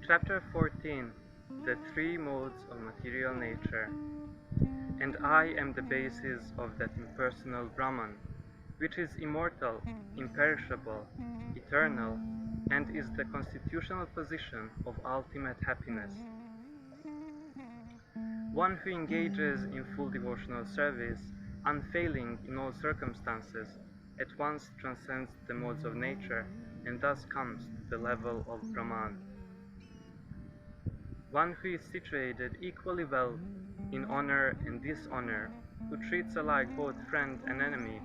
Chapter 14. The Three Modes of Material Nature. And I am the basis of that impersonal Brahman, which is immortal, imperishable, eternal, and is the constitutional position of ultimate happiness. One who engages in full devotional service, unfailing in all circumstances, at once transcends the modes of nature, and thus comes to the level of Brahman. One who is situated equally well in honor and dishonor, who treats alike both friend and enemy,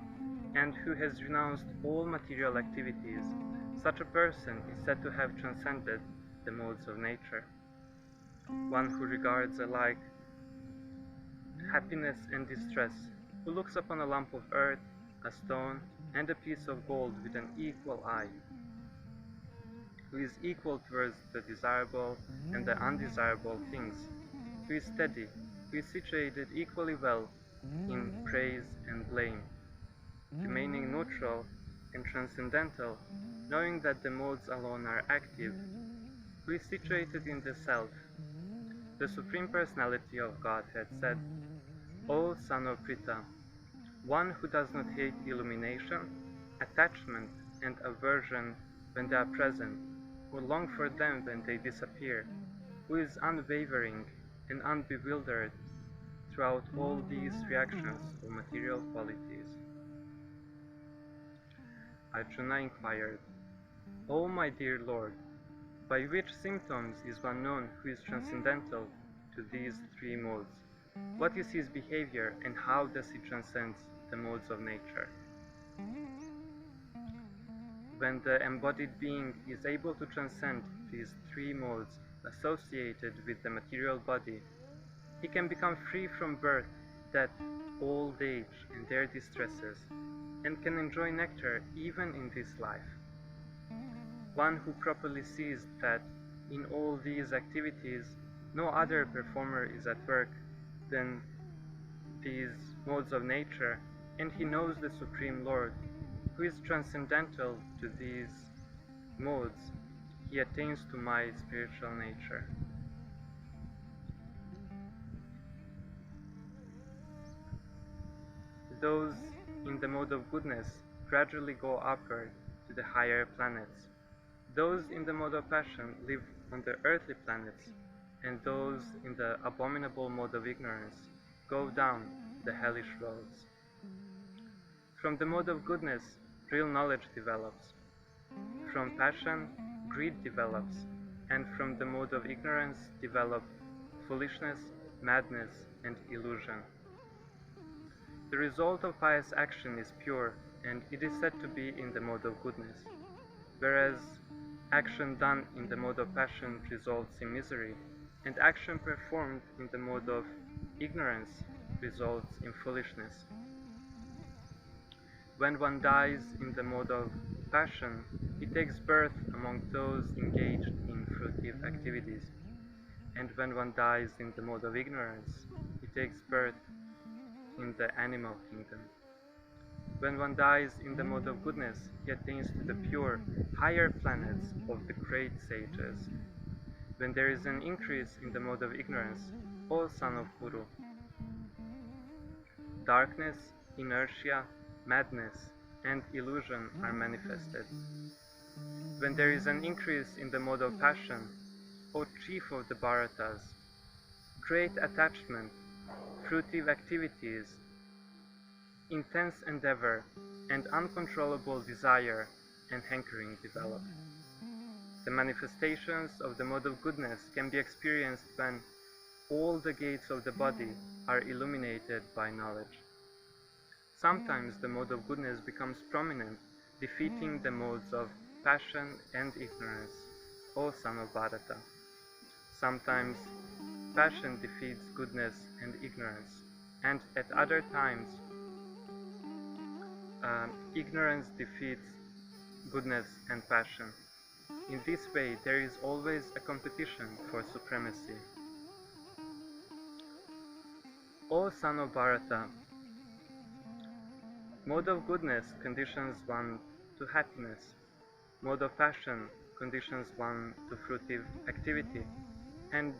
and who has renounced all material activities, such a person is said to have transcended the modes of nature. One who regards alike happiness and distress, who looks upon a lump of earth, a stone, and a piece of gold with an equal eye, who is equal towards the desirable and the undesirable things, who is steady, who is situated equally well in praise and blame, remaining neutral and transcendental, knowing that the modes alone are active, who is situated in the Self. The Supreme Personality of Godhead said, O son of Pritha, one who does not hate illumination, attachment, and aversion when they are present, who long for them when they disappear, who is unwavering and unbewildered throughout all these reactions of material qualities. Arjuna inquired, O my dear Lord, by which symptoms is one known who is transcendental to these three modes? What is his behavior, and how does he transcend the modes of nature? When the embodied being is able to transcend these three modes associated with the material body, he can become free from birth, death, old age, and their distresses, and can enjoy nectar even in this life. One who properly sees that in all these activities no other performer is at work than these modes of nature, and he knows the Supreme Lord, who is transcendental to these modes, he attains to my spiritual nature. Those in the mode of goodness gradually go upward to the higher planets. Those in the mode of passion live on the earthly planets, and those in the abominable mode of ignorance go down the hellish roads. From the mode of goodness, real knowledge develops. From passion, greed develops, and from the mode of ignorance develop foolishness, madness, and illusion. The result of pious action is pure, and it is said to be in the mode of goodness, whereas action done in the mode of passion results in misery, and action performed in the mode of ignorance results in foolishness. When one dies in the mode of passion, he takes birth among those engaged in fruitive activities, and when one dies in the mode of ignorance, he takes birth in the animal kingdom. When one dies in the mode of goodness, he attains to the pure, higher planets of the great sages. When there is an increase in the mode of ignorance, O son of Kuru, darkness, inertia, madness, and illusion are manifested. When there is an increase in the mode of passion, O chief of the Bharatas, great attachment, fruitive activities, intense endeavor, and uncontrollable desire and hankering develop. The manifestations of the mode of goodness can be experienced when all the gates of the body are illuminated by knowledge. Sometimes the mode of goodness becomes prominent, defeating the modes of passion and ignorance, O son of Bharata. Sometimes passion defeats goodness and ignorance, and at other times ignorance defeats goodness and passion. In this way, there is always a competition for supremacy. O son of Bharata, mode of goodness conditions one to happiness, Mode of passion conditions one to fruitive activity, and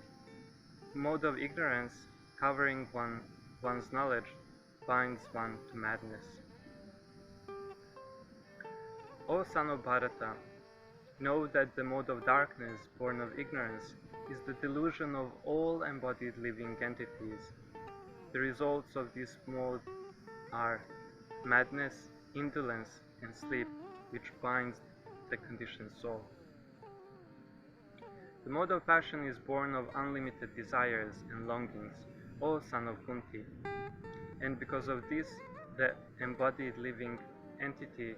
mode of ignorance, covering one's knowledge, binds one to madness. O son of Bharata, know that the mode of darkness, born of ignorance, is the delusion of all embodied living entities. The results of this mode are madness, indolence, and sleep, which binds the conditioned soul. The mode of passion is born of unlimited desires and longings, O son of Kunti, and because of this, the embodied living entity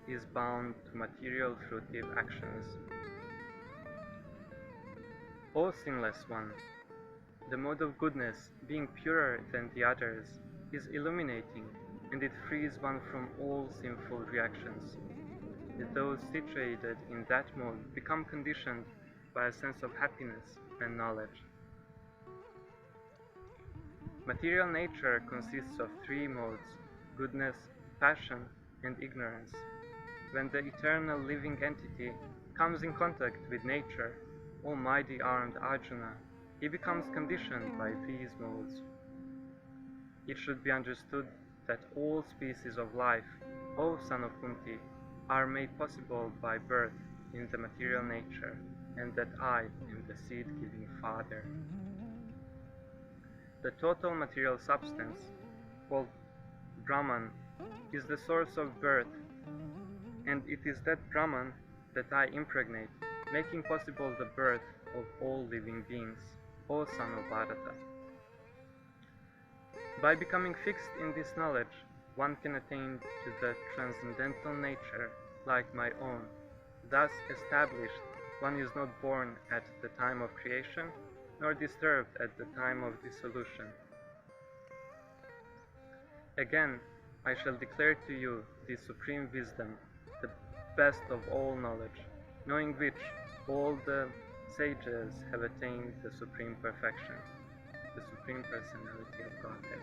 is bound to material fruitive actions. O sinless one, the mode of goodness, being purer than the others, is illuminating, and it frees one from all sinful reactions. Those situated in that mode become conditioned by a sense of happiness and knowledge. Material nature consists of three modes: goodness, passion, and ignorance. When the eternal living entity comes in contact with nature, O mighty armed Arjuna, he becomes conditioned by these modes. It should be understood that all species of life, O son of Kunti, are made possible by birth in the material nature, and that I am the seed-giving Father. The total material substance, called Brahman, is the source of birth, and it is that Brahman that I impregnate, making possible the birth of all living beings, O son of Bharata. By becoming fixed in this knowledge, one can attain to the transcendental nature like my own. Thus established, one is not born at the time of creation, nor disturbed at the time of dissolution. Again, I shall declare to you the supreme wisdom, the best of all knowledge, knowing which all the sages have attained the supreme perfection, the supreme personality of Godhead.